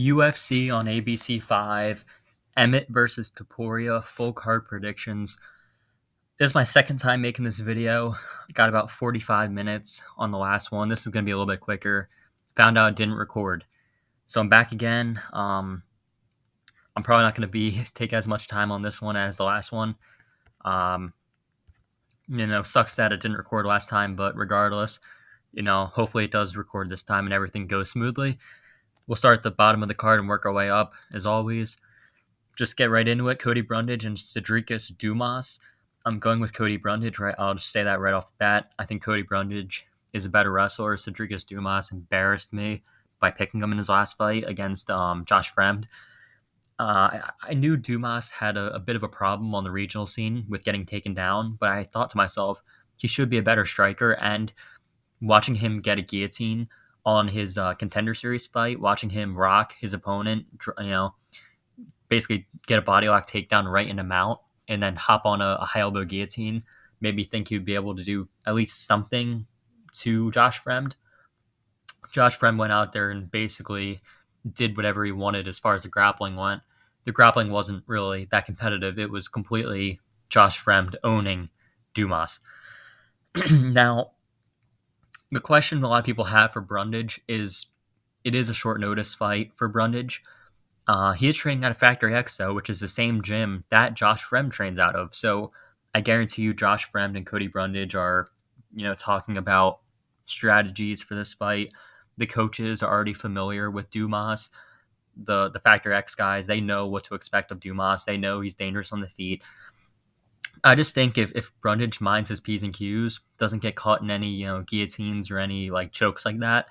UFC on ABC 5, Emmett versus Topuria, full card predictions. This is my second time making this video. Got about 45 minutes on the last one. This is going to be a little bit quicker. Found out it didn't record. So I'm back again. I'm probably not going to take as much time on this one as the last one. Um, Sucks that it didn't record last time, but regardless, hopefully it does record this time and everything goes smoothly. We'll start at the bottom of the card and work our way up, as always. Just get right into it. Cody Brundage and Cedricus Dumas. I'm going with Cody Brundage, right? I'll just say that right off the bat. I think Cody Brundage is a better wrestler. Cedricus Dumas embarrassed me by picking him in his last fight against Josh Fremd. I knew Dumas had a bit of a problem on the regional scene with getting taken down, but I thought to myself, he should be a better striker. And watching him get a guillotine on his Contender Series fight, watching him rock his opponent, basically get a body lock takedown right in the mount, and then hop on a high elbow guillotine, made me think he'd be able to do at least something to Josh Fremd. Josh Fremd went out there and basically did whatever he wanted as far as the grappling went. The grappling wasn't really that competitive. It was completely Josh Fremd owning Dumas. Now, the question a lot of people have for Brundage is, it is a short notice fight for Brundage. He is training out of Factory X, though, which is the same gym that Josh Fremd trains out of. So I guarantee you Josh Fremd and Cody Brundage are, talking about strategies for this fight. The coaches are already familiar with Dumas. The Factor X guys, they know what to expect of Dumas. They know he's dangerous on the feet. I just think if Brundage minds his P's and Q's, doesn't get caught in any guillotines or any chokes like that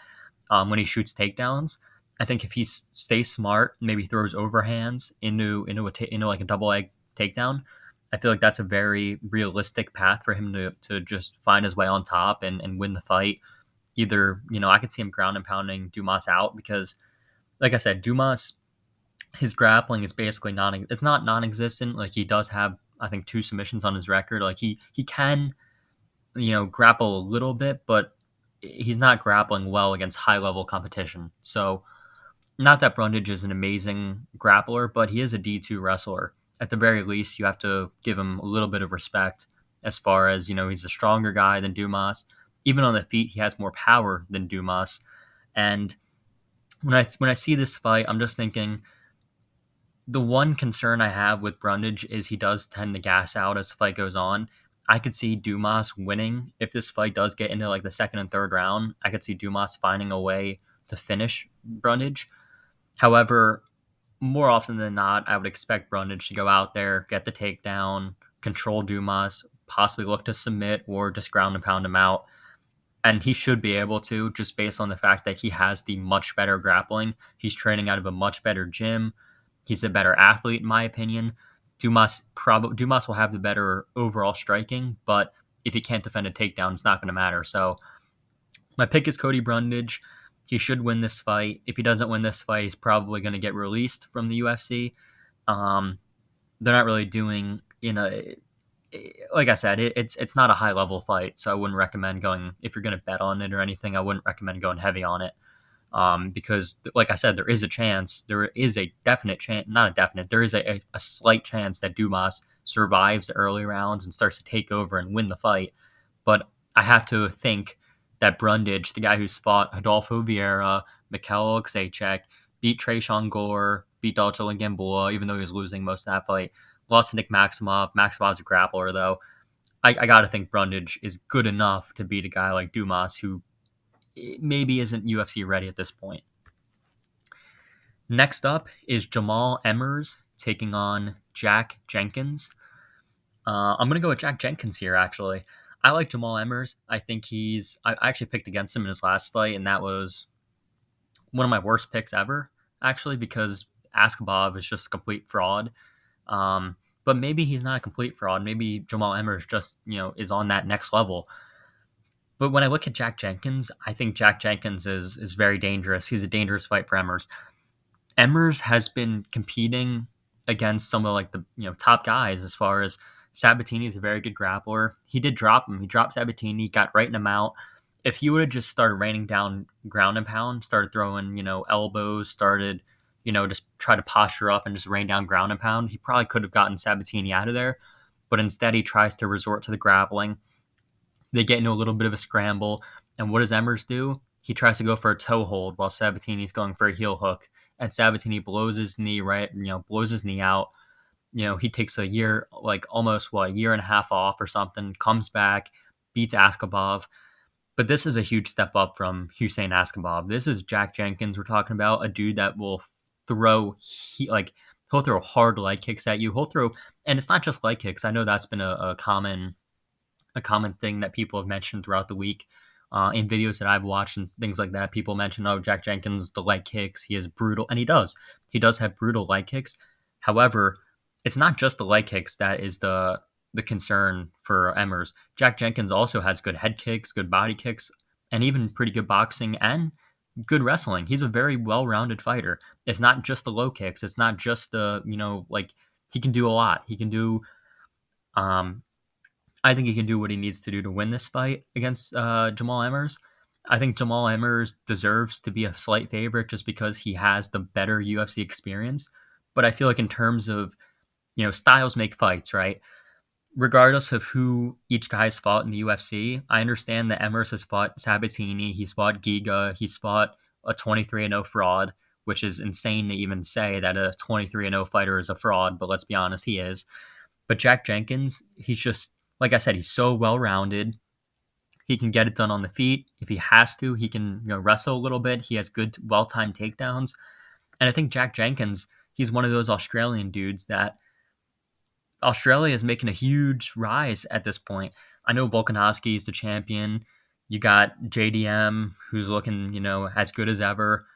when he shoots takedowns, I think if he stays smart, maybe throws overhands into a double leg takedown, I feel like that's a very realistic path for him to just find his way on top and win the fight. Either I could see him ground and pounding Dumas out because, like I said, Dumas, his grappling is basically it's not non-existent. Like, he does have, I think, 2 submissions on his record. Like, he can, grapple a little bit, but he's not grappling well against high level competition. So, not that Brundage is an amazing grappler, but he is a D2 wrestler. At the very least, you have to give him a little bit of respect as far as, he's a stronger guy than Dumas. Even on the feet, he has more power than Dumas. And when I see this fight, I'm just thinking, the one concern I have with Brundage is he does tend to gas out as the fight goes on. I could see Dumas winning if this fight does get into the second and third round. I could see Dumas finding a way to finish Brundage. However, more often than not, I would expect Brundage to go out there, get the takedown, control Dumas, possibly look to submit or just ground and pound him out. And he should be able to, just based on the fact that he has the much better grappling. He's training out of a much better gym. He's a better athlete, in my opinion. Dumas will have the better overall striking, but if he can't defend a takedown, it's not going to matter. So my pick is Cody Brundage. He should win this fight. If he doesn't win this fight, he's probably going to get released from the UFC. They're not really doing, like I said, it's not a high level fight, so I wouldn't recommend going, if you're going to bet on it or anything, I wouldn't recommend going heavy on it. Because, like I said, there is a slight chance that Dumas survives the early rounds and starts to take over and win the fight. But I have to think that Brundage, the guy who's fought Adolfo Vieira, Mikhail Oleksiejczuk, beat Tresean Gore, beat Dalcho Gamboa, even though he was losing most of that fight, lost to Nick Maximov. Maximov's a grappler, though. I got to think Brundage is good enough to beat a guy like Dumas, who maybe isn't UFC ready at this point. Next up is Jamal Emmers taking on Jack Jenkins. I'm going to go with Jack Jenkins here, actually. I like Jamal Emmers. I think I actually picked against him in his last fight, and that was one of my worst picks ever, actually, because Askabov is just a complete fraud. But maybe he's not a complete fraud. Maybe Jamal Emmers just, is on that next level. But when I look at Jack Jenkins, I think Jack Jenkins is very dangerous. He's a dangerous fight for Emmers. Emmers has been competing against some of the top guys, as far as Sabatini is a very good grappler. He did drop him. He dropped Sabatini, got right in him out. If he would have just started raining down ground and pound, started throwing, elbows, started, just try to posture up and just rain down ground and pound. He probably could have gotten Sabatini out of there, but instead he tries to resort to the grappling. They get into a little bit of a scramble, and what does Emmers do? He tries to go for a toe hold while Sabatini's going for a heel hook, and Sabatini blows his knee blows his knee out. He takes a year, like almost a year and a half off or something, comes back, beats Askabov. But this is a huge step up from Hussein Askabov. This is Jack Jenkins we're talking about, a dude that will throw, he'll throw hard leg kicks at you. He'll throw, and it's not just leg kicks. I know that's been a common thing that people have mentioned throughout the week in videos that I've watched and things like that. People mention, oh, Jack Jenkins, the leg kicks, he is brutal, and he does. He does have brutal leg kicks. However, it's not just the leg kicks that is the concern for Emmers. Jack Jenkins also has good head kicks, good body kicks, and even pretty good boxing and good wrestling. He's a very well-rounded fighter. It's not just the low kicks. It's not just he can do a lot. He can do um I think he can do what he needs to do to win this fight against Jamal Emmers. I think Jamal Emmers deserves to be a slight favorite just because he has the better UFC experience. But I feel like in terms of, styles make fights, right? Regardless of who each guy's fought in the UFC, I understand that Emmers has fought Sabatini, he's fought Giga, he's fought a 23-0 fraud, which is insane to even say that a 23-0 fighter is a fraud, but let's be honest, he is. But Jack Jenkins, he's just, like I said, he's so well rounded. He can get it done on the feet. If he has to, he can wrestle a little bit. He has good, well timed takedowns. And I think Jack Jenkins, he's one of those Australian dudes that Australia is making a huge rise at this point. I know Volkanovski is the champion. You got JDM, who's looking, as good as ever.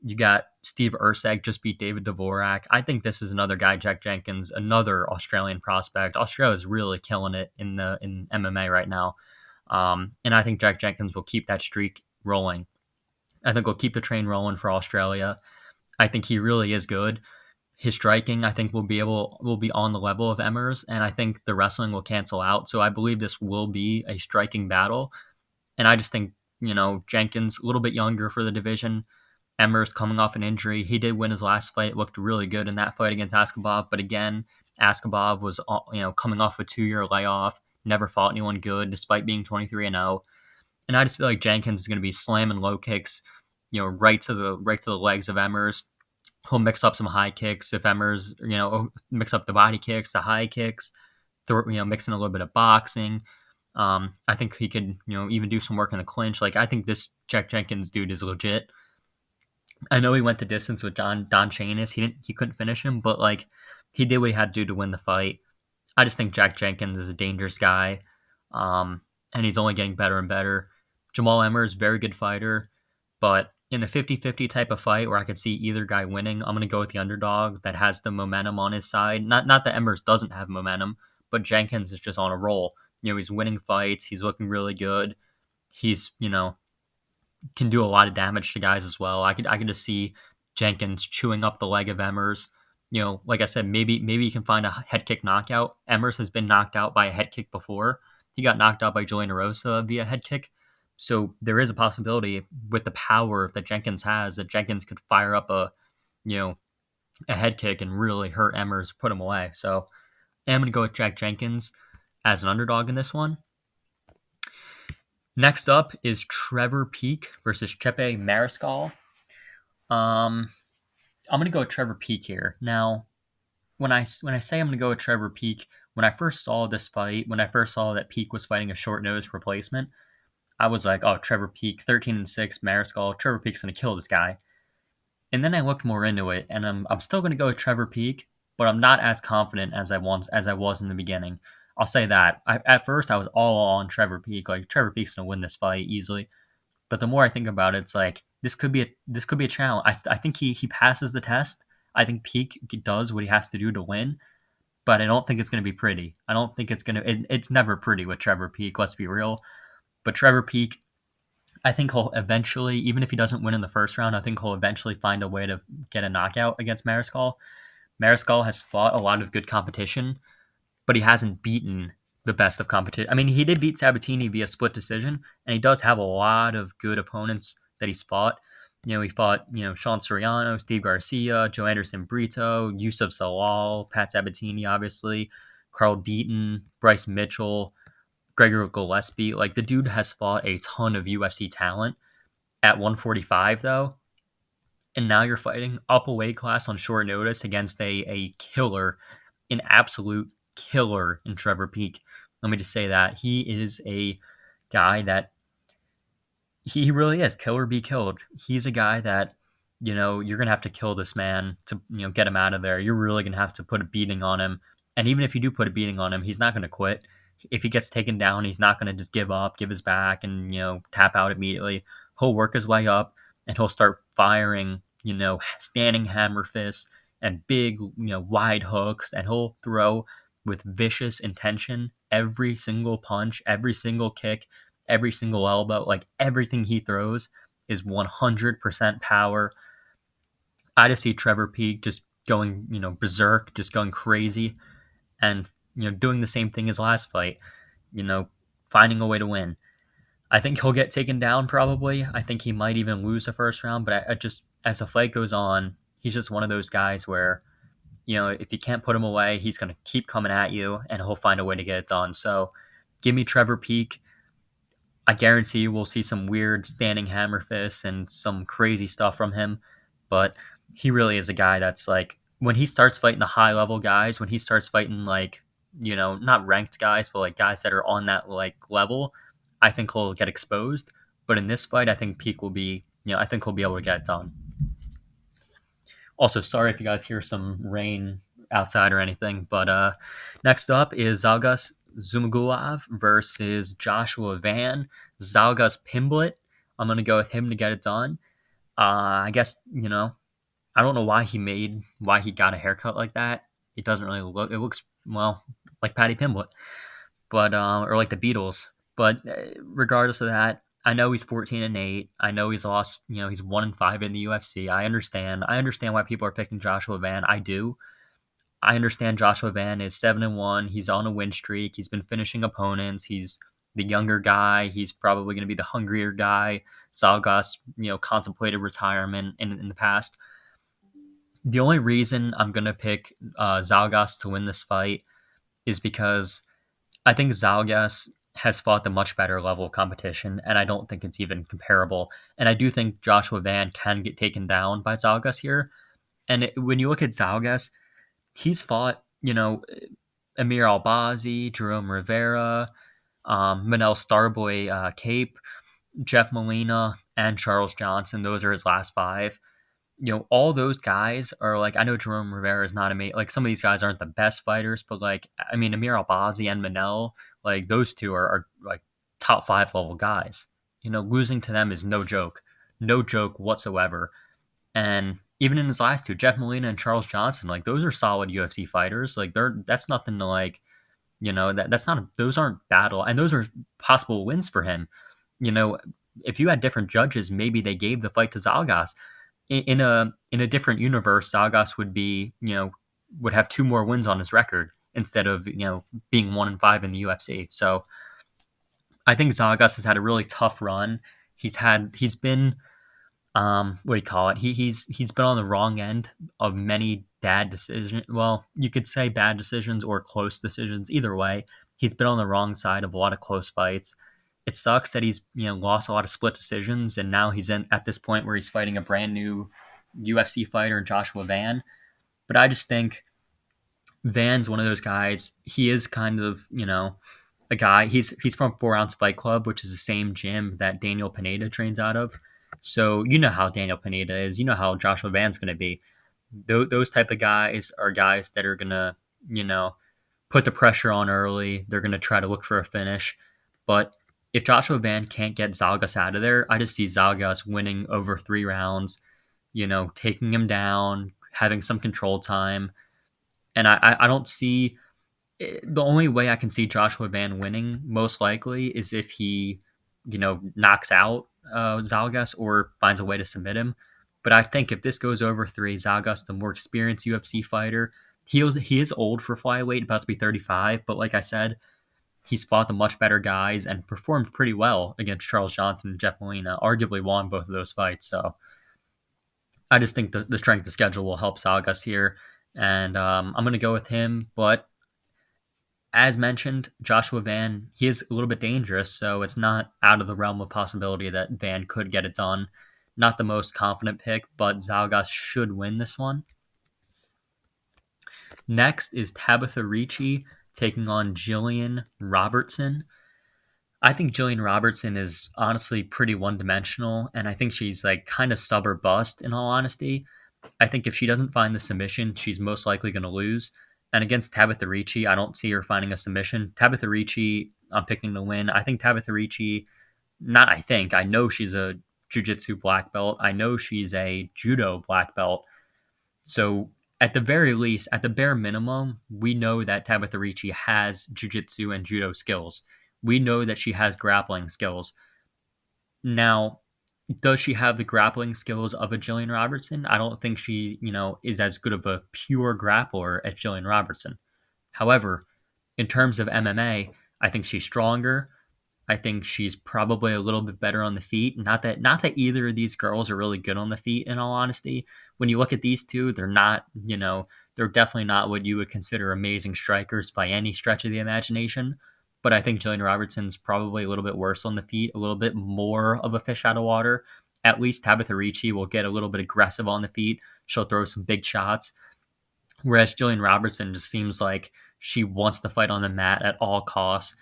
You got Steve Erceg just beat David Dvorak. I think this is another guy, Jack Jenkins, another Australian prospect. Australia is really killing it in MMA right now, and I think Jack Jenkins will keep that streak rolling. I think we'll keep the train rolling for Australia. I think he really is good. His striking, I think, will be on the level of Emmers, and I think the wrestling will cancel out. So I believe this will be a striking battle, and I just think Jenkins a little bit younger for the division. Emmers coming off an injury. He did win his last fight, looked really good in that fight against Askabov. But again, Askabov was coming off a 2-year layoff, never fought anyone good despite being 23-0. And I just feel like Jenkins is going to be slamming low kicks, right to the legs of Emmers. He'll mix up some high kicks if Emmers, mix up the body kicks, the high kicks, mix in a little bit of boxing. I think he could, even do some work in the clinch. Like, I think this Jack Jenkins dude is legit. I know he went the distance with Don Chanis. He couldn't finish him, but like he did what he had to do to win the fight. I just think Jack Jenkins is a dangerous guy, and he's only getting better and better. Jamal Emmers, very good fighter, but in a 50-50 type of fight where I could see either guy winning, I'm going to go with the underdog that has the momentum on his side. Not that Emmers doesn't have momentum, but Jenkins is just on a roll. He's winning fights. He's looking really good. He's, can do a lot of damage to guys as well. I could just see Jenkins chewing up the leg of Emmers. Like I said, maybe you can find a head kick knockout. Emmers has been knocked out by a head kick before. He got knocked out by Julian Rosa via head kick. So there is a possibility with the power that Jenkins has that Jenkins could fire up a head kick and really hurt Emmers, put him away. So I'm going to go with Jack Jenkins as an underdog in this one. Next up is Trevor Peek versus Chepe Mariscal. I'm going to go with Trevor Peek here. Now, when I say I'm going to go with Trevor Peek, when I first saw this fight, when I first saw that Peek was fighting a short-nosed replacement, I was like, oh, Trevor Peek, 13-6, Mariscal, Trevor Peek's going to kill this guy. And then I looked more into it, and I'm still going to go with Trevor Peek, but I'm not as confident as I was in the beginning. I'll say that. At first, I was all on Trevor Peek. Like, Trevor Peek's going to win this fight easily. But the more I think about it, it's like, this could be a challenge. I think he passes the test. I think Peek does what he has to do to win. But I don't think it's going to be pretty. I don't think it's going to... It's never pretty with Trevor Peek, let's be real. But Trevor Peek, I think he'll eventually, even if he doesn't win in the first round, I think he'll eventually find a way to get a knockout against Mariscal. Mariscal has fought a lot of good competition, but he hasn't beaten the best of competition. I mean, he did beat Sabatini via split decision, and he does have a lot of good opponents that he's fought. He fought, Sean Soriano, Steve Garcia, Joe Anderson Brito, Yusuf Salal, Pat Sabatini, obviously, Carl Deaton, Bryce Mitchell, Gregor Gillespie. Like, the dude has fought a ton of UFC talent at 145, though. And now you're fighting up a weight class on short notice against a killer, an absolute killer in Trevor Peek. Let me just say that. He is a guy that he really is killer be killed. He's a guy that you're gonna have to kill this man to get him out of there. You're really gonna have to put a beating on him. And even if you do put a beating on him, he's not gonna quit. If he gets taken down, he's not gonna just give up, give his back, and tap out immediately. He'll work his way up and he'll start firing standing hammer fists and big wide hooks, and he'll throw with vicious intention every single punch, every single kick, every single elbow. Like, everything he throws is 100% power. I just see Trevor Peek just going, berserk, just going crazy, and doing the same thing as last fight. You know, finding a way to win. I think he'll get taken down probably. I think he might even lose the first round. But I just, as the fight goes on, he's just one of those guys where if you can't put him away, he's going to keep coming at you, and he'll find a way to get it done. So, give me Trevor Peek. I guarantee you we'll see some weird standing hammer fists and some crazy stuff from him. But he really is a guy that's like, when he starts fighting the high level guys, when he starts fighting like, not ranked guys, but like guys that are on that like level, I think he'll get exposed. But in this fight, I think Peak will be, I think he'll be able to get it done. Also, sorry if you guys hear some rain outside or anything. But next up is Zhalgas Zhumagulov versus Joshua Van. Zhalgas Pimblet. I'm going to go with him to get it done. I guess, I don't know why he got a haircut like that. It doesn't really look, it looks, well, like Patty Pimblett, but, or like the Beatles. But regardless of that, I know he's 14-8. I know he's lost, he's 1-5 in the UFC. I understand why people are picking Joshua Van. I do. I understand Joshua Van is 7-1. He's on a win streak. He's been finishing opponents. He's the younger guy. He's probably going to be the hungrier guy. Zhalgas, contemplated retirement in the past. The only reason I'm going to pick Zhalgas to win this fight is because I think Zhalgas has fought the much better level of competition, and I don't think it's even comparable. And I do think Joshua Van can get taken down by Zhalgas here. And when you look at Zhalgas, he's fought, Amir Albazi, Jerome Rivera, Manel Starboy Cape, Jeff Molina, and Charles Johnson. Those are his last 5. All those guys are like, I know Jerome Rivera is not amazing. Like, some of these guys aren't the best fighters, but like, I mean, Amir Albazi and Manel, like, those two are like top 5 level guys. Losing to them is no joke whatsoever. And even in his last 2, Jeff Molina and Charles Johnson, like, those are solid UFC fighters. Like, that's nothing to like, that's not, those aren't battle, and those are possible wins for him. If you had different judges, maybe they gave the fight to Zhalgas. In a different universe, Zhalgas would have 2 more wins on his record instead of being 1-5 in the UFC. So I think Zhalgas has had a really tough run. He's been what do you call it? He's been on the wrong end of many bad decisions. Well, you could say bad decisions or close decisions. Either way, he's been on the wrong side of a lot of close fights. It sucks that he's lost a lot of split decisions, and now he's at this point where he's fighting a brand new UFC fighter, Joshua Van. But I just think Van's one of those guys. He is kind of a guy. He's from 4 Ounce Fight Club, which is the same gym that Daniel Pineda trains out of. So you know how Daniel Pineda is. You know how Joshua Van's going to be. Those type of guys are guys that are going to put the pressure on early. They're going to try to look for a finish, but if Joshua Van can't get Zhalgas out of there, I just see Zhalgas winning over 3 rounds, taking him down, having some control time. And I don't see, the only way I can see Joshua Van winning most likely is if he, knocks out Zhalgas or finds a way to submit him. But I think if this goes over 3, Zhalgas, the more experienced UFC fighter, he is old for flyweight, about to be 35. But like I said, he's fought the much better guys and performed pretty well against Charles Johnson and Jeff Molina. Arguably won both of those fights. So I just think the strength of schedule will help Saugas here, and I'm going to go with him. But as mentioned, Joshua Van, he is a little bit dangerous, so it's not out of the realm of possibility that Van could get it done. Not the most confident pick, but Zalgas should win this one. Next is Tabitha Ricci taking on Jillian Robertson. I think Jillian Robertson is honestly pretty one dimensional, and I think she's like kind of sub or bust in all honesty. I think if she doesn't find the submission, she's most likely going to lose. And against Tabitha Ricci, I don't see her finding a submission. Tabitha Ricci, I'm picking to win. I think Tabitha Ricci, not I think, I know she's a jiu-jitsu black belt. I know she's a judo black belt. So at the very least, at the bare minimum, we know that Tabitha Ricci has jiu-jitsu and judo skills. We know that she has grappling skills. Now, does she have the grappling skills of a Jillian Robertson? I don't think she, is as good of a pure grappler as Jillian Robertson. However, in terms of MMA, I think she's stronger. I think she's probably a little bit better on the feet. Not that either of these girls are really good on the feet, in all honesty. When you look at these two, they're not, they're definitely not what you would consider amazing strikers by any stretch of the imagination. But I think Jillian Robertson's probably a little bit worse on the feet, a little bit more of a fish out of water. At least Tabitha Ricci will get a little bit aggressive on the feet. She'll throw some big shots. Whereas Jillian Robertson just seems like she wants to fight on the mat at all costs.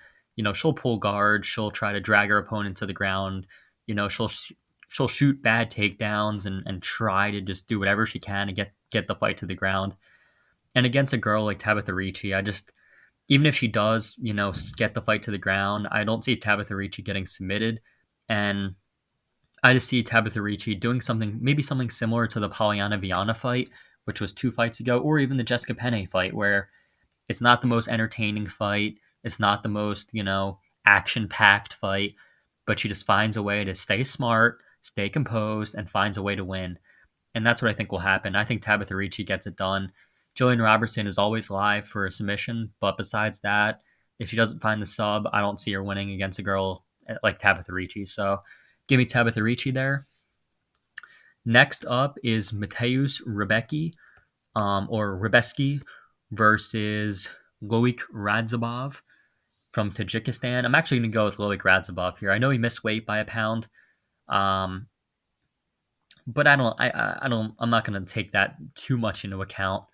She'll pull guard, she'll try to drag her opponent to the ground. She'll shoot bad takedowns and try to just do whatever she can to get the fight to the ground. And against a girl like Tabitha Ricci, I just even if she does, get the fight to the ground, I don't see Tabitha Ricci getting submitted. And I just see Tabitha Ricci doing maybe something similar to the Polyana Viana fight, which was 2 fights ago, or even the Jessica Penne fight, where it's not the most entertaining fight. It's not the most, action packed fight, but she just finds a way to stay smart, stay composed, and finds a way to win. And that's what I think will happen. I think Tabitha Ricci gets it done. Jillian Robertson is always live for a submission, but besides that, if she doesn't find the sub, I don't see her winning against a girl like Tabitha Ricci. So give me Tabitha Ricci there. Next up is Mateusz Rebecki, or Rebeski versus Loic Radzhabov from Tajikistan. I'm actually going to go with Loic Radzhabov here. I know he missed weight by a pound, but I'm not going to take that too much into account.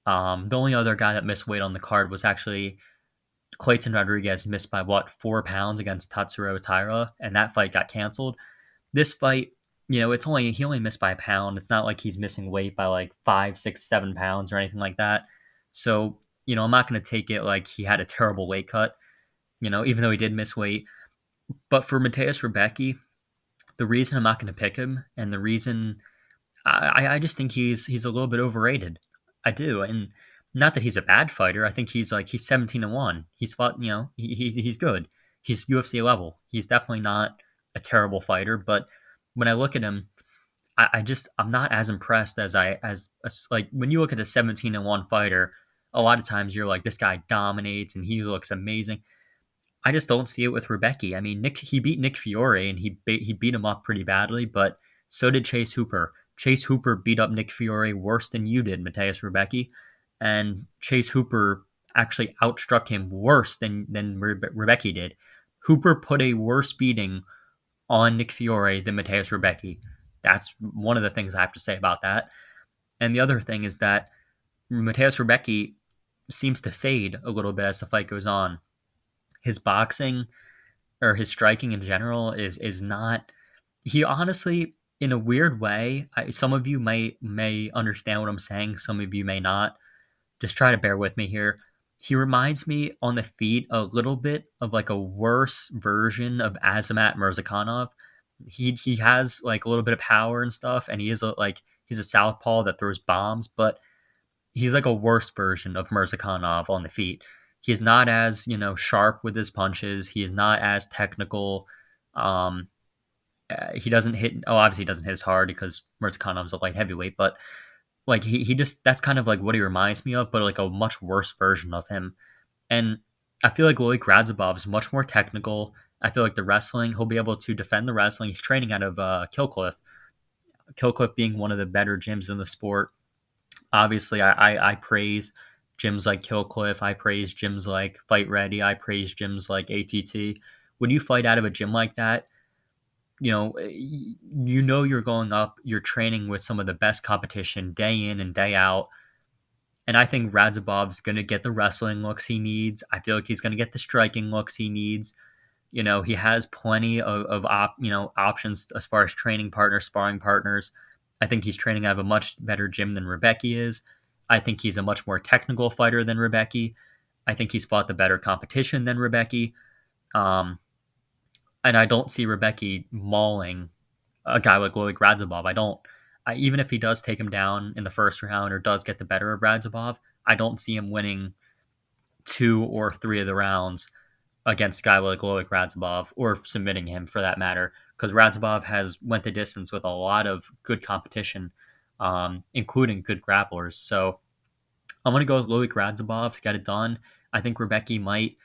The only other guy that missed weight on the card was actually Clayton Rodriguez, missed by 4 pounds against Tatsuro Taira, and that fight got canceled. This fight, he only missed by a pound. It's not like he's missing weight by like 5, 6, 7 pounds or anything like that. So, I'm not going to take it like he had a terrible weight cut, even though he did miss weight. But for Mateusz Rebecki, the reason I'm not going to pick him, and the reason I just think he's a little bit overrated. I do, and not that he's a bad fighter. I think he's 17-1. He's fought, he's good. He's UFC level. He's definitely not a terrible fighter. But when I look at him, I'm not as impressed as like when you look at a 17-1 fighter. A lot of times you're like, this guy dominates and he looks amazing. I just don't see it with Rebecki. I mean, he beat Nick Fiore and he beat him up pretty badly, but so did Chase Hooper. Chase Hooper beat up Nick Fiore worse than you did, Mateusz Rebecki, and Chase Hooper actually outstruck him worse than Rebecki did. Hooper put a worse beating on Nick Fiore than Mateusz Rebecki. That's one of the things I have to say about that. And the other thing is that Mateusz Rebecki seems to fade a little bit as the fight goes on. His boxing or his striking in general is not. He honestly, in a weird way, some of you may understand what I'm saying. Some of you may not. Just try to bear with me here. He reminds me on the feet a little bit of like a worse version of Azamat Mirzakhanov. He has like a little bit of power and stuff, and he's a southpaw that throws bombs, but he's like a worse version of Mirzakhanov on the feet. He's not as, sharp with his punches. He is not as technical. He doesn't hit. Oh, obviously he doesn't hit as hard because Mirzakhanov's a light heavyweight. But like he just that's kind of like what he reminds me of, but like a much worse version of him. And I feel like Loic Radzhabov is much more technical. I feel like the wrestling, he'll be able to defend the wrestling. He's training out of Killcliff. Kill Cliff being one of the better gyms in the sport. Obviously, I praise gyms like Kill Cliff. I praise gyms like Fight Ready. I praise gyms like ATT. When you fight out of a gym like that, you're going up, you're training with some of the best competition day in and day out. And I think Radzhabov's going to get the wrestling looks he needs. I feel like he's going to get the striking looks he needs. He has plenty of options as far as training partners, sparring partners. I think he's training out of a much better gym than Rebecca is. I think he's a much more technical fighter than Rebecca. I think he's fought the better competition than Rebecca. Um, and I don't see Rebecca mauling a guy like Radzhabov. I don't. Even if he does take him down in the first round or does get the better of Radzhabov, I don't see him winning 2 or 3 of the rounds against a guy like Radzhabov, or submitting him for that matter, because Radzhabov has went the distance with a lot of good competition, including good grapplers. So I'm going to go with Loic Radzhabov to get it done. I think Rebecca might,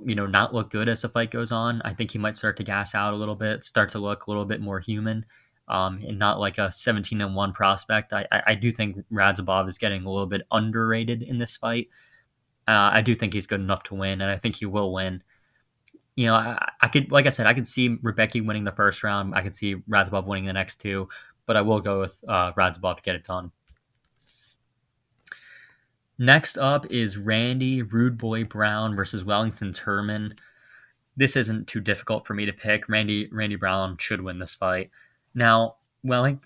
not look good as the fight goes on. I think he might start to gas out a little bit, start to look a little bit more human, and not like a 17-1 prospect. I do think Radzhabov is getting a little bit underrated in this fight. I do think he's good enough to win, and I think he will win. I could, like I said, I could see Rebecca winning the first round. I could see Radzhabov winning the next 2, but I will go with Radzhabov to get it done. Next up is Randy Rude Boy Brown versus Wellington Turman. This isn't too difficult for me to pick. Randy Brown should win this fight. Now, Wellington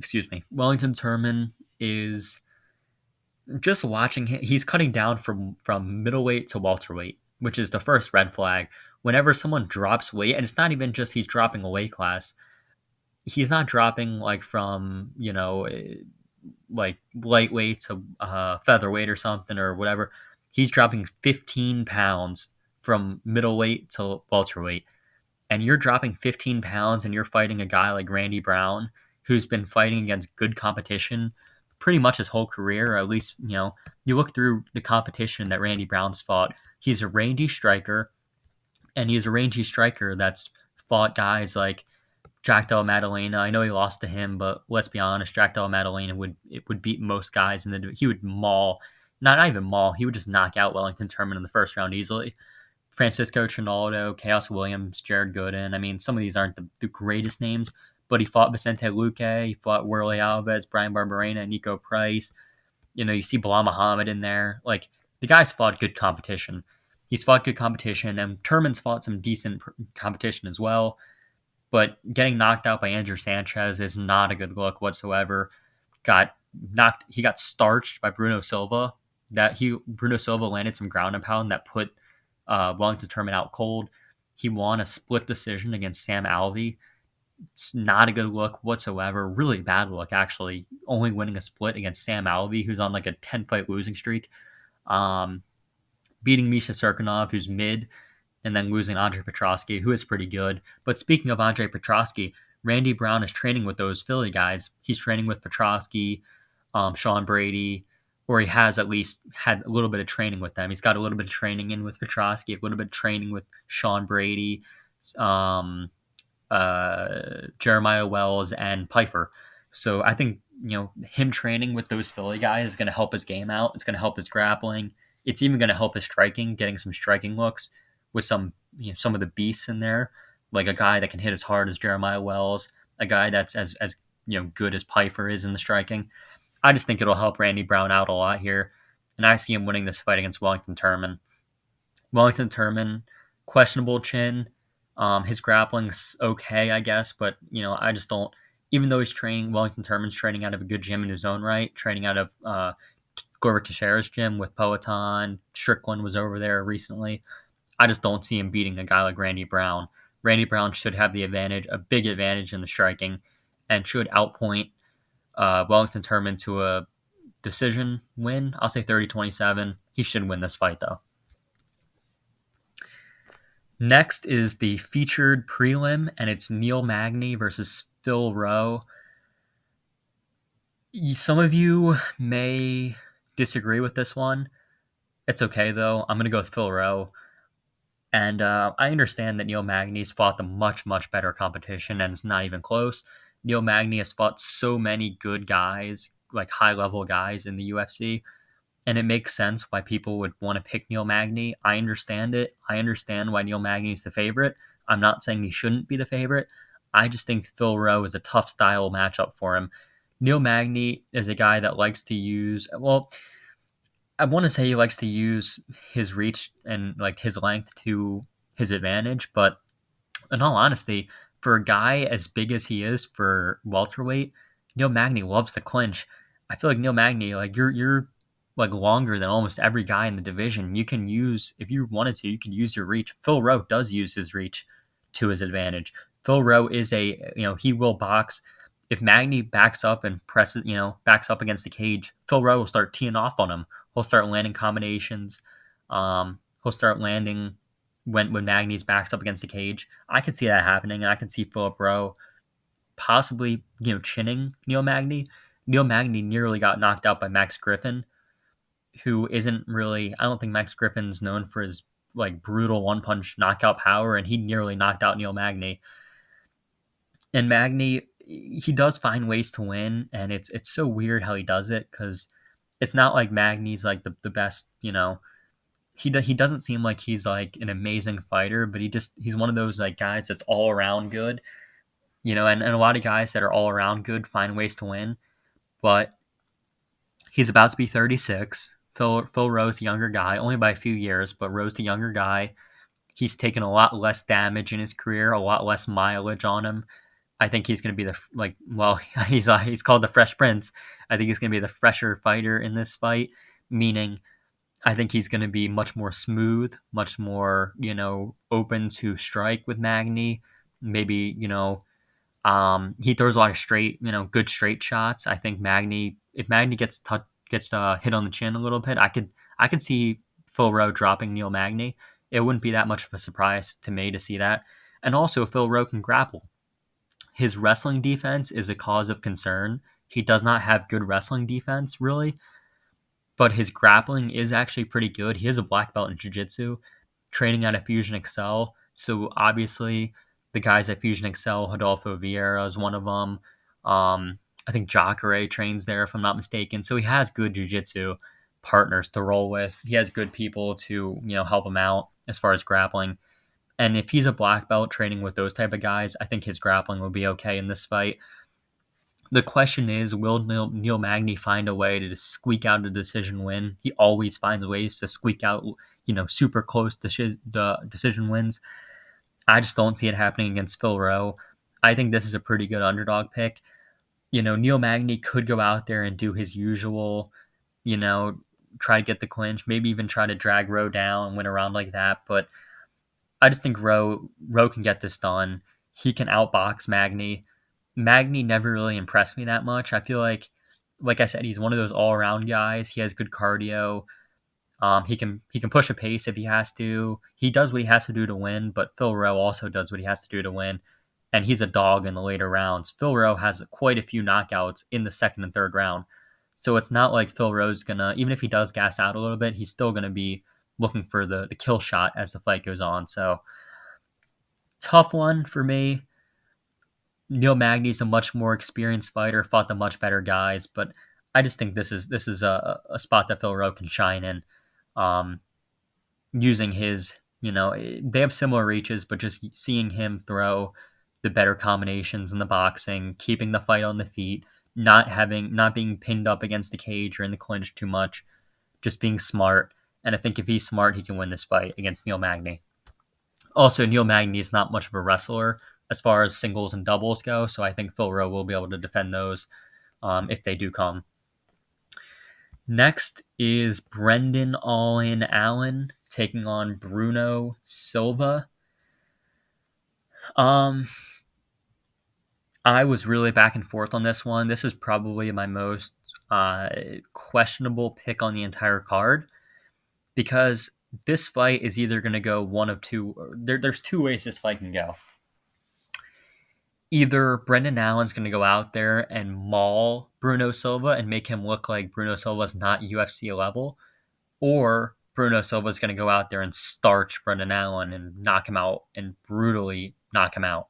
Turman is, just watching him, he's cutting down from middleweight to welterweight, which is the first red flag. Whenever someone drops weight, and it's not even just he's dropping a weight class, he's not dropping like from like lightweight to featherweight or something or whatever. He's dropping 15 pounds from middleweight to welterweight, and you're dropping 15 pounds and you're fighting a guy like Randy Brown, who's been fighting against good competition pretty much his whole career, or at least, you look through the competition that Randy Brown's fought, he's a rangy striker, and he's a rangy striker that's fought guys like Jack Della Maddalena. I know he lost to him, but let's be honest, Jack Della Maddalena would beat most guys, and he would maul, not even maul, he would just knock out Wellington Turman in the first round easily. Francisco Trinaldo, Chaos Williams, Jared Gooden. I mean, some of these aren't the greatest names, but he fought Vicente Luque, he fought Werley Alves, Brian Barberena, Nico Price. You see Bilal Muhammad in there. Like, the guy's fought good competition. He's fought good competition, and Turman's fought some decent competition as well. But getting knocked out by Andrew Sanchez is not a good look whatsoever. He got starched by Bruno Silva. Bruno Silva landed some ground and pound that put Wellington Turman out cold. He won a split decision against Sam Alvey. It's not a good look whatsoever. Really bad look, actually. Only winning a split against Sam Alvey, who's on like a 10-fight losing streak. Beating Misha Serkinov, who's mid, and then losing Andre Petrosky, who is pretty good. But speaking of Andre Petrosky, Randy Brown is training with those Philly guys. He's training with Petrosky, Sean Brady, or he has at least had a little bit of training with them. He's got a little bit of training in with Petrosky, a little bit of training with Sean Brady, Jeremiah Wells, and Pfeiffer. So I think, him training with those Philly guys is going to help his game out. It's going to help his grappling. It's even going to help his striking, getting some striking looks with some of the beasts in there, like a guy that can hit as hard as Jeremiah Wells, a guy that's as good as Pfeiffer is in the striking. I just think it'll help Randy Brown out a lot here, and I see him winning this fight against Wellington Turman. Wellington Turman, questionable chin. His grappling's okay, I guess, but I just don't. Even though Wellington Turman's training out of a good gym in his own right, training out of Glover Teixeira's gym with Poatan. Strickland was over there recently. I just don't see him beating a guy like Randy Brown. Randy Brown should have the advantage, a big advantage in the striking, and should outpoint Wellington Turman to a decision win. I'll say 30-27. He should win this fight, though. Next is the featured prelim, and it's Neil Magny versus Phil Rowe. Some of you may disagree with this one. It's okay, though. I'm going to go with Phil Rowe. And I understand that Neil Magny's fought the much, much better competition, and it's not even close. Neil Magny has fought so many good guys, like high level guys in the UFC, and it makes sense why people would want to pick Neil Magny. I understand it. I understand why Neil Magny is the favorite. I'm not saying he shouldn't be the favorite. I just think Phil Rowe is a tough style matchup for him. Neil Magny is a guy that likes to use, well, I want to say he likes to use his reach and like his length to his advantage, but in all honesty, for a guy as big as he is for welterweight, Neil Magny loves to clinch. I feel like Neil Magny, like you're like longer than almost every guy in the division. You can use, if you wanted to, you could use your reach. Phil Rowe does use his reach to his advantage. Phil Rowe is he will box. If Magny backs up and presses, backs up against the cage, Phil Rowe will start teeing off on him. He'll start landing combinations. He'll start landing when Magny's backs up against the cage. I could see that happening, and I could see Philip Rowe possibly, chinning Neil Magny. Neil Magny nearly got knocked out by Max Griffin, who isn't really. I don't think Max Griffin's known for his like brutal one punch knockout power, and he nearly knocked out Neil Magny. And Magny, he does find ways to win, and it's so weird how he does it because it's not like Magny's like the best, he doesn't seem like he's like an amazing fighter, but he's one of those like guys that's all around good, and a lot of guys that are all around good find ways to win. But he's about to be 36. Phil Rowe's a younger guy, only by a few years, but Rowe's the younger guy. He's taken a lot less damage in his career, a lot less mileage on him. I think he's going to be he's called the Fresh Prince. I think he's going to be the fresher fighter in this fight, meaning I think he's going to be much more smooth, much more, open to strike with Magny. Maybe, he throws a lot of straight, good straight shots. I think Magny, if Magny gets hit on the chin a little bit, I could see Phil Rowe dropping Neil Magny. It wouldn't be that much of a surprise to me to see that. And also, Phil Rowe can grapple. His wrestling defense is a cause of concern. He does not have good wrestling defense, really, but his grappling is actually pretty good. He has a black belt in jiu-jitsu, training at a Fusion Excel. So obviously, the guys at Fusion Excel, Rodolfo Vieira is one of them. I think Jacare trains there, if I'm not mistaken. So he has good jiu-jitsu partners to roll with. He has good people to help him out as far as grappling. And if he's a black belt training with those type of guys, I think his grappling will be okay in this fight. The question is, will Neil Magny find a way to just squeak out a decision win? He always finds ways to squeak out, super close decision wins. I just don't see it happening against Phil Rowe. I think this is a pretty good underdog pick. Neil Magny could go out there and do his usual, try to get the clinch, maybe even try to drag Rowe down and win a round like that. But I just think Rowe can get this done. He can outbox Magny. Magny never really impressed me that much. I feel like I said, he's one of those all around guys. He has good cardio. He can push a pace if he has to. He does what he has to do to win, but Phil Rowe also does what he has to do to win. And he's a dog in the later rounds. Phil Rowe has quite a few knockouts in the second and third round. So it's not like Phil Rowe's gonna, even if he does gas out a little bit, he's still gonna be looking for the kill shot as the fight goes on. So tough one for me. Neil Magny's a much more experienced fighter, fought the much better guys, but I just think this is a spot that Phil Rowe can shine in, using his, they have similar reaches, but just seeing him throw the better combinations in the boxing, keeping the fight on the feet, not being pinned up against the cage or in the clinch too much, just being smart. And I think if he's smart, he can win this fight against Neil Magny. Also, Neil Magny is not much of a wrestler as far as singles and doubles go, so I think Phil Rowe will be able to defend those if they do come. Next is Brendan All-In Allen taking on Bruno Silva. I was really back and forth on this one. This is probably my most questionable pick on the entire card because this fight is either going to go one of two. There's two ways this fight can go. Either Brendan Allen's going to go out there and maul Bruno Silva and make him look like Bruno Silva's not UFC level, or Bruno Silva's going to go out there and starch Brendan Allen and knock him out and brutally knock him out.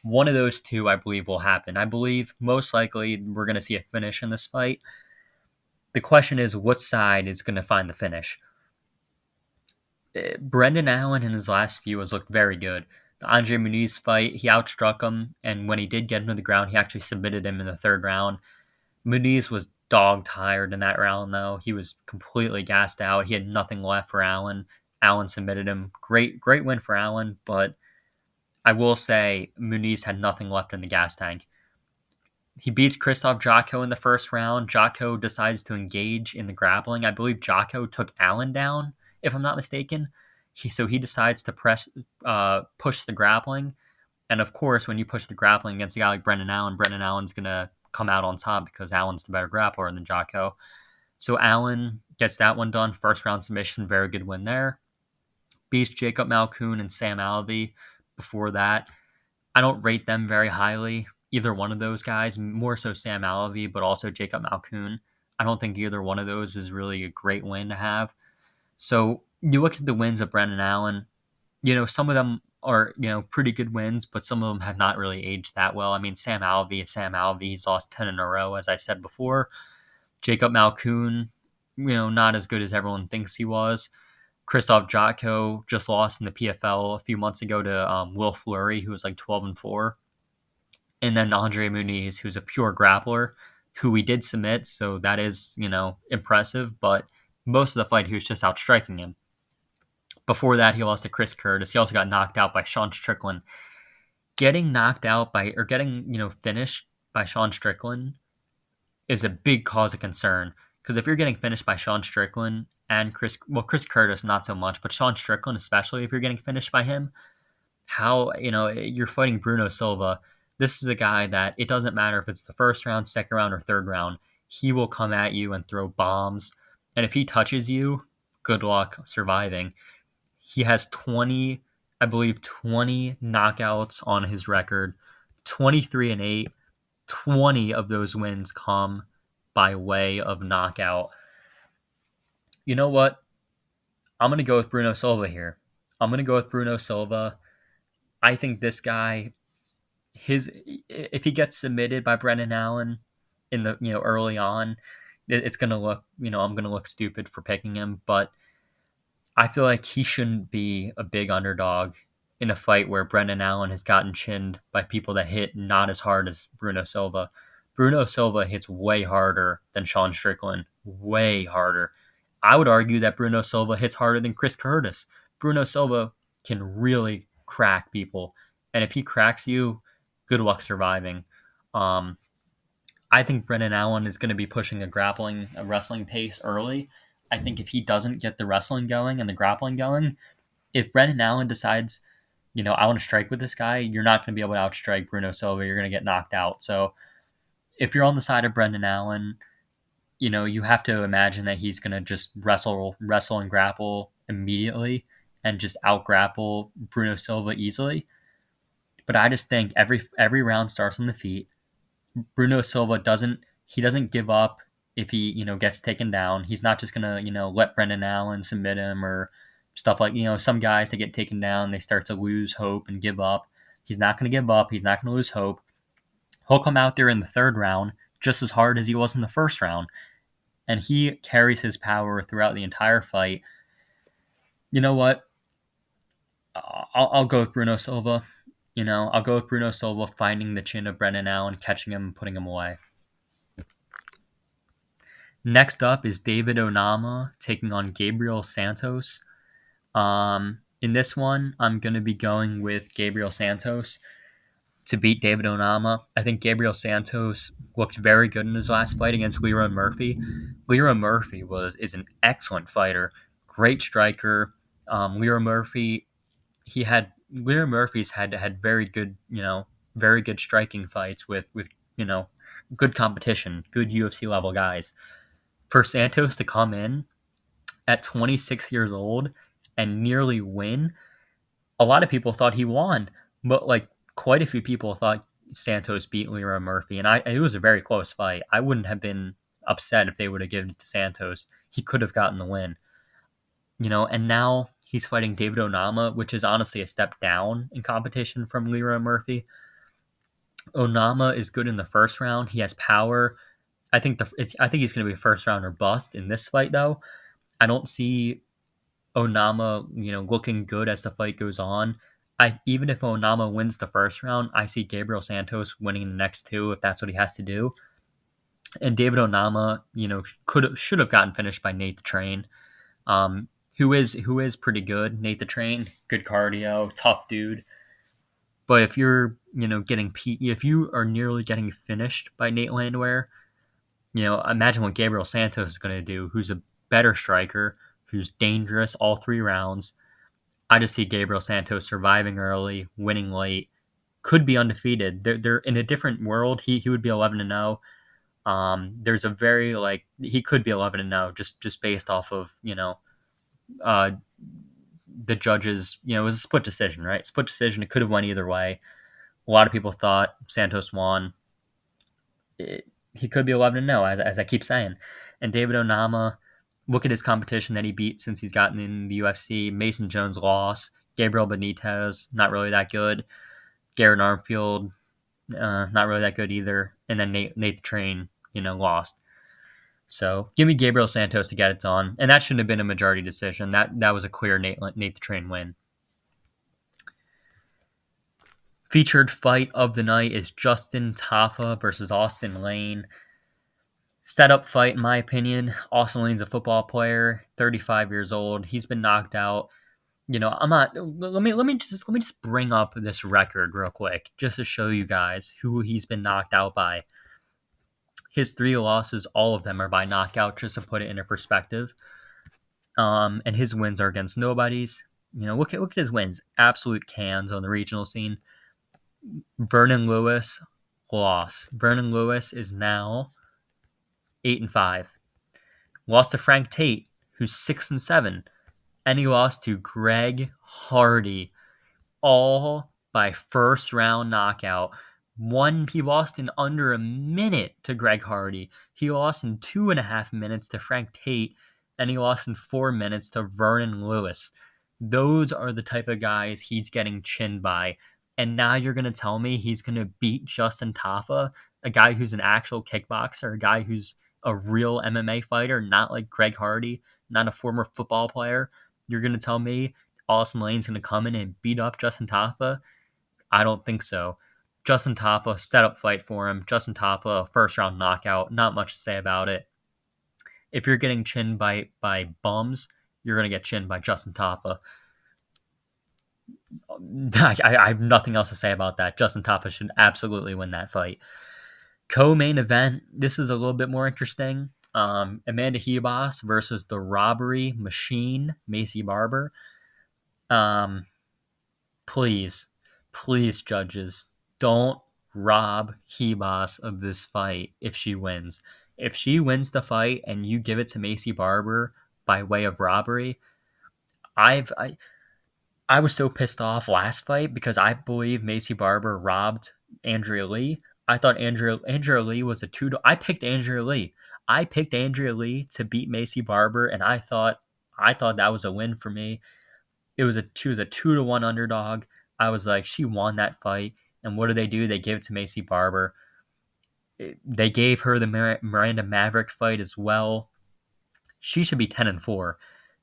One of those two, I believe, will happen. I believe most likely we're going to see a finish in this fight. The question is, what side is going to find the finish? Brendan Allen in his last few has looked very good. The Andre Muniz fight, he outstruck him, and when he did get him to the ground, he actually submitted him in the third round. Muniz was dog tired in that round, though. He was completely gassed out. He had nothing left for Allen. Allen submitted him. Great win for Allen, but I will say Muniz had nothing left in the gas tank. He beats Krzysztof Jotko in the first round. Jotko decides to engage in the grappling. I believe Jotko took Allen down, if I'm not mistaken. So he decides to push the grappling. And of course, when you push the grappling against a guy like Brendan Allen's going to come out on top because Allen's the better grappler than Jotko. So Allen gets that one done. First round submission, very good win there. Beats Jacob Malkoun and Sam Alvey before that. I don't rate them very highly, either one of those guys, more so Sam Alvey, but also Jacob Malkoun. I don't think either one of those is really a great win to have. So you look at the wins of Brendan Allen, some of them are, pretty good wins, but some of them have not really aged that well. I mean, Sam Alvey, he's lost 10 in a row, as I said before. Jacob Malkoun, not as good as everyone thinks he was. Krzysztof Jotko just lost in the PFL a few months ago to Will Fleury, who was like 12-4. And then Andre Muniz, who's a pure grappler, who we did submit, so that is, impressive, but most of the fight he was just outstriking him. Before that, he lost to Chris Curtis. He also got knocked out by Sean Strickland. Getting knocked out finished by Sean Strickland is a big cause of concern. Because if you're getting finished by Sean Strickland and Chris Curtis, not so much, but Sean Strickland, especially if you're getting finished by him, you're fighting Bruno Silva. This is a guy that it doesn't matter if it's the first round, second round, or third round. He will come at you and throw bombs. And if he touches you, good luck surviving. He has 20 knockouts on his record, 23-8. 20 of those wins come by way of knockout. You know what? I'm going to go with Bruno Silva here. I think this guy, if he gets submitted by Brendan Allen in the early on, it's going to look, I'm going to look stupid for picking him, but I feel like he shouldn't be a big underdog in a fight where Brendan Allen has gotten chinned by people that hit not as hard as Bruno Silva. Bruno Silva hits way harder than Sean Strickland, way harder. I would argue that Bruno Silva hits harder than Chris Curtis. Bruno Silva can really crack people, and if he cracks you, good luck surviving. I think Brendan Allen is going to be pushing a wrestling pace early. I think if he doesn't get the wrestling going and the grappling going, if Brendan Allen decides, I want to strike with this guy, you're not going to be able to outstrike Bruno Silva. You're going to get knocked out. So if you're on the side of Brendan Allen, you have to imagine that he's going to just wrestle and grapple immediately and just out grapple Bruno Silva easily. But I just think every round starts on the feet. Bruno Silva doesn't give up if he, gets taken down. He's not just going to, let Brendan Allen submit him or stuff like, some guys that get taken down, they start to lose hope and give up. He's not going to give up. He's not going to lose hope. He'll come out there in the third round just as hard as he was in the first round. And he carries his power throughout the entire fight. You know what? I'll go with Bruno Silva. I'll go with Bruno Silva finding the chin of Brendan Allen, catching him, and putting him away. Next up is David Onama taking on Gabriel Santos. In this one, I'm going to be going with Gabriel Santos to beat David Onama. I think Gabriel Santos looked very good in his last fight against Leroy Murphy. Leroy Murphy is an excellent fighter, great striker. Leroy Murphy's had very good striking fights with good competition, good UFC level guys. For Santos to come in at 26 years old and nearly win, a lot of people thought he won, but quite a few people thought Santos beat Leroy Murphy, and it was a very close fight. I wouldn't have been upset if they would have given it to Santos. He could have gotten the win. And now he's fighting David Onama, which is honestly a step down in competition from Leroy Murphy. Onama is good in the first round. He has power. I think he's going to be a first round or bust in this fight, though. I don't see Onama, looking good as the fight goes on. Even if Onama wins the first round, I see Gabriel Santos winning the next two if that's what he has to do. And David Onama, should have gotten finished by Nate the Train, who is pretty good. Nate the Train, good cardio, tough dude. But if you're, if you are nearly getting finished by Nate Landwehr, imagine what Gabriel Santos is going to do, who's a better striker, who's dangerous all 3 rounds. I just see Gabriel Santos surviving early, winning late, could be undefeated. They're in a different world. He would be 11-0. There's a very he could be 11-0 just based off of uh, the judges. It was a split decision, right? Split decision. It could have went either way. A lot of people thought Santos won. He could be 11-0, as I keep saying. And David Onama, look at his competition that he beat since he's gotten in the UFC. Mason Jones lost. Gabriel Benitez, not really that good. Garrett Armfield, not really that good either. And then Nate the Train, lost. So give me Gabriel Santos to get it done. And that shouldn't have been a majority decision. That was a clear Nate the Train win. Featured fight of the night is Justin Tafa versus Austin Lane. Setup fight, in my opinion. Austin Lane's a football player, 35 years old. He's been knocked out. I'm not. Let me just bring up this record real quick, just to show you guys who he's been knocked out by. His 3 losses, all of them are by knockout, just to put it into perspective. And his wins are against nobodies. Look at his wins. Absolute cans on the regional scene. Vernon Lewis loss. Vernon Lewis is now 8-5. Lost to Frank Tate, who's 6-7, and he lost to Greg Hardy, all by first round knockout. He lost in under a minute to Greg Hardy. He lost in 2.5 minutes to Frank Tate, and he lost in 4 minutes to Vernon Lewis. Those are the type of guys he's getting chinned by. And now you're going to tell me he's going to beat Justin Tafa, a guy who's an actual kickboxer, a guy who's a real MMA fighter, not like Greg Hardy, not a former football player. You're going to tell me Austin Lane's going to come in and beat up Justin Tafa? I don't think so. Justin Tafa, setup fight for him. Justin Tafa, first round knockout. Not much to say about it. If you're getting chinned by bums, you're going to get chinned by Justin Tafa. I have nothing else to say about that. Justin Tafa should absolutely win that fight. Co-main event, this is a little bit more interesting. Amanda Hebos versus the robbery machine, Macy Barber. Please, judges, don't rob Hebos of this fight if she wins. If she wins the fight and you give it to Macy Barber by way of robbery, I was so pissed off last fight because I believe Macy Barber robbed Andrea Lee. I thought Andrea Lee was a 2 to. I picked Andrea Lee. I picked Andrea Lee to beat Macy Barber, and I thought that was a win for me. She was a 2-1 underdog. I was like, she won that fight. And what do? They gave it to Macy Barber. They gave her the Miranda Maverick fight as well. She should be 10-4.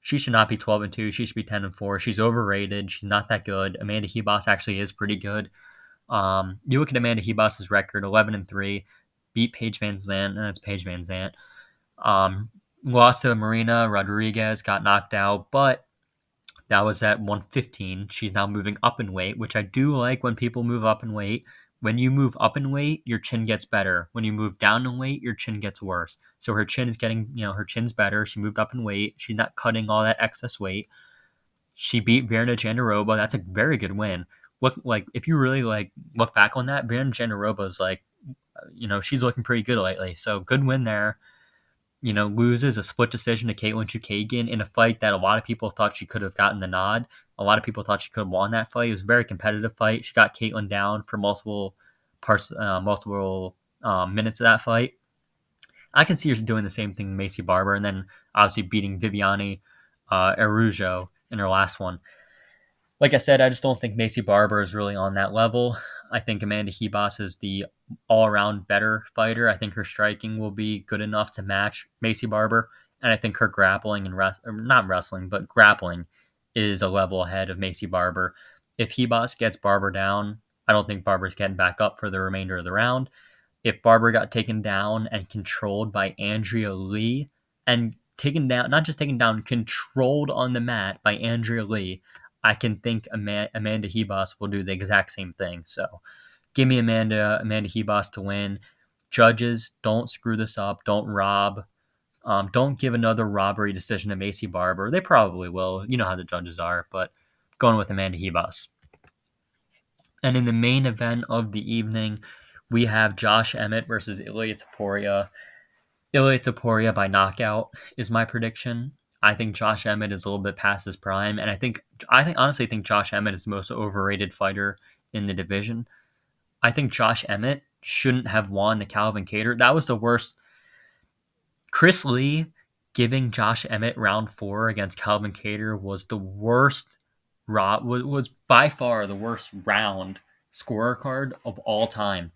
She should not be 12-2. She should be 10-4. She's overrated. She's not that good. Amanda Hebos actually is pretty good. You look at Amanda Hebos' record, 11-3, beat Paige Van Zandt, and that's Paige Van Zandt. Lost to Marina Rodriguez, got knocked out, but that was at 115. She's now moving up in weight, which I do like when people move up in weight. When you move up in weight, your chin gets better. When you move down in weight, your chin gets worse. So her chin is getting, her chin's better. She moved up in weight. She's not cutting all that excess weight. She beat Virna Jandiroba. That's a very good win. If you really look back on that, Virna Jandiroba is she's looking pretty good lately. So good win there. Loses a split decision to Caitlin Chukagian in a fight that a lot of people thought she could have gotten the nod. A lot of people thought she could have won that fight. It was a very competitive fight. She got Caitlin down for multiple minutes of that fight. I can see her doing the same thing with Macy Barber, and then obviously beating Viviane Araujo in her last one. Like I said, I just don't think Macy Barber is really on that level. I think Amanda Hebos is the all-around better fighter. I think her striking will be good enough to match Macy Barber, and I think her grappling and not wrestling, but grappling is a level ahead of Macy Barber. If Hebos gets Barber down, I don't think Barber's getting back up for the remainder of the round. If Barber got taken down and controlled by Andrea Lee, and taken down, not just taken down, controlled on the mat by Andrea Lee, I can think Amanda Hebos will do the exact same thing. So give me Amanda Hebos to win. Judges, don't screw this up. Don't rob. Don't give another robbery decision to Macy Barber. They probably will. You know how the judges are, but going with Amanda Hebos. And in the main event of the evening, we have Josh Emmett versus Ilia Topuria. Ilia Topuria by knockout is my prediction. I think Josh Emmett is a little bit past his prime, and honestly think Josh Emmett is the most overrated fighter in the division. I think Josh Emmett shouldn't have won the Calvin Kattar. That was the worst. Chris Lee giving Josh Emmett round 4 against Calvin Kattar was the worst. Was by far the worst round scorecard of all time.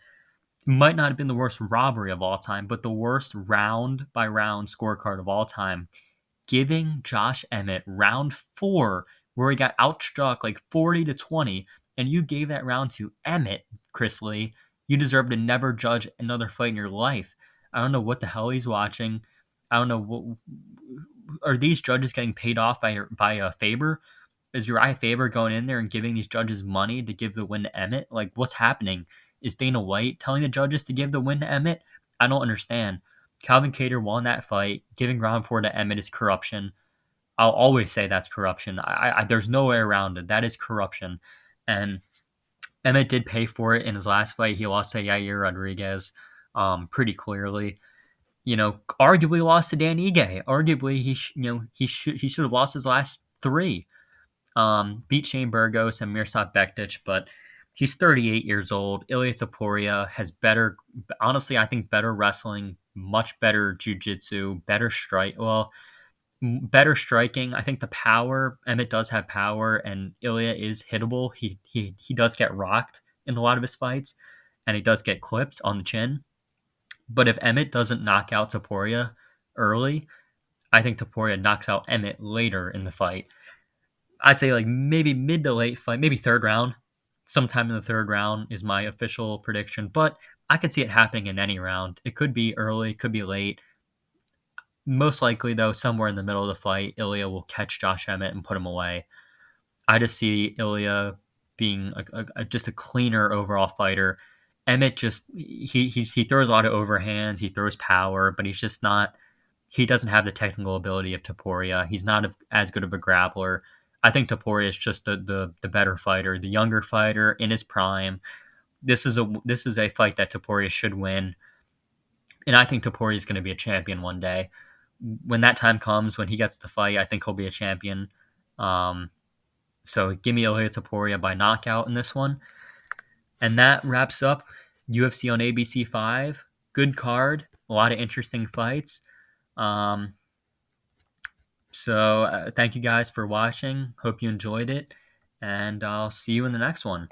Might not have been the worst robbery of all time, but the worst round by round scorecard of all time. Giving Josh Emmett round 4, where he got outstruck like 40-20, and you gave that round to Emmett, Chris Lee, you deserve to never judge another fight in your life. I don't know what the hell he's watching. I don't know what are these judges getting paid off by a Faber? Is Uriah Faber going in there and giving these judges money to give the win to Emmett? Like, what's happening? Is Dana White telling the judges to give the win to Emmett? I don't understand. Calvin Kattar won that fight. Giving round 4 to Emmett is corruption. I'll always say that's corruption. There's no way around it. That is corruption. And Emmett did pay for it in his last fight. He lost to Yair Rodriguez pretty clearly. Arguably lost to Dan Ige. Arguably, he should have lost his last 3. Beat Shane Burgos and Mirsad Bektic, but he's 38 years old. Ilia Topuria has honestly, I think better wrestling, much better jiu-jitsu, better striking. I think the power, Emmett does have power, and Ilia is hittable. He does get rocked in a lot of his fights, and he does get clipped on the chin. But if Emmett doesn't knock out Topuria early, I think Topuria knocks out Emmett later in the fight. I'd say like maybe mid to late fight, maybe third round. Sometime in the third round is my official prediction, but I could see it happening in any round. It could be early, could be late. Most likely, though, somewhere in the middle of the fight, Ilia will catch Josh Emmett and put him away. I just see Ilia being just a cleaner overall fighter. Emmett he throws a lot of overhands, he throws power, but he's just not. He doesn't have the technical ability of Topuria. He's not as good of a grappler. I think Topuria is just the better fighter, the younger fighter in his prime. This is a fight that Topuria should win, and I think Topuria is going to be a champion one day. When that time comes, when he gets the fight, I think he'll be a champion. So give me Ilia Topuria by knockout in this one. And that wraps up UFC on ABC 5. Good card. A lot of interesting fights. So thank you guys for watching. Hope you enjoyed it. And I'll see you in the next one.